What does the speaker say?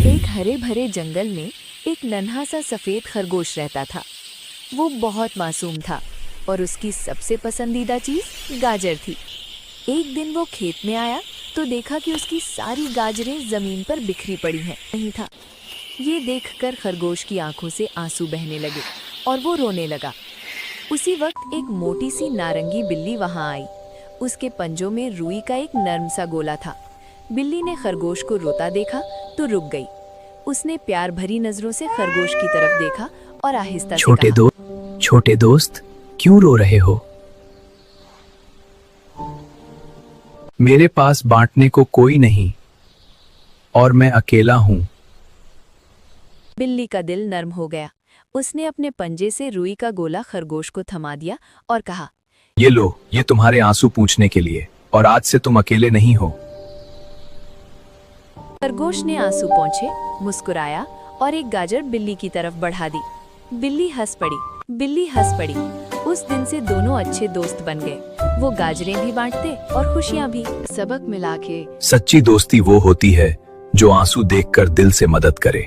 एक हरे भरे जंगल में एक नन्हा सा सफेद खरगोश रहता था। वो बहुत मासूम था और उसकी सबसे पसंदीदा चीज गाजर थी। एक दिन वो खेत में आया तो देखा कि उसकी सारी गाजरें जमीन पर बिखरी पड़ी हैं। नहीं था। ये देखकर खरगोश की आंखों से आंसू बहने लगे और वो रोने लगा। उसी वक्त एक मोटी सी नारंगी बिल्ली वहां आई। उसके पंजों में रुई का एक नर्म सा गोला था। बिल्ली ने खरगोश को रोता देखा तो रुक गई। उसने प्यार भरी नजरों से खरगोश की तरफ देखा और आहिस्ता से कहा, छोटे दोस्त, क्यों रो रहे हो? मेरे पास बांटने को कोई नहीं और मैं अकेला हूँ। बिल्ली का दिल नर्म हो गया। उसने अपने पंजे से रुई का गोला खरगोश को थमा दिया और कहा, ये लो, ये तुम्हारे आंसू पूंछने के लिए, और आज से तुम अकेले नहीं हो। खरगोश ने आंसू पोंछे, मुस्कुराया और एक गाजर बिल्ली की तरफ बढ़ा दी। बिल्ली हंस पड़ी। उस दिन से दोनों अच्छे दोस्त बन गए। वो गाजरें भी बांटते और खुशियां भी। सबक मिला के सच्ची दोस्ती वो होती है जो आंसू देखकर दिल से मदद करे।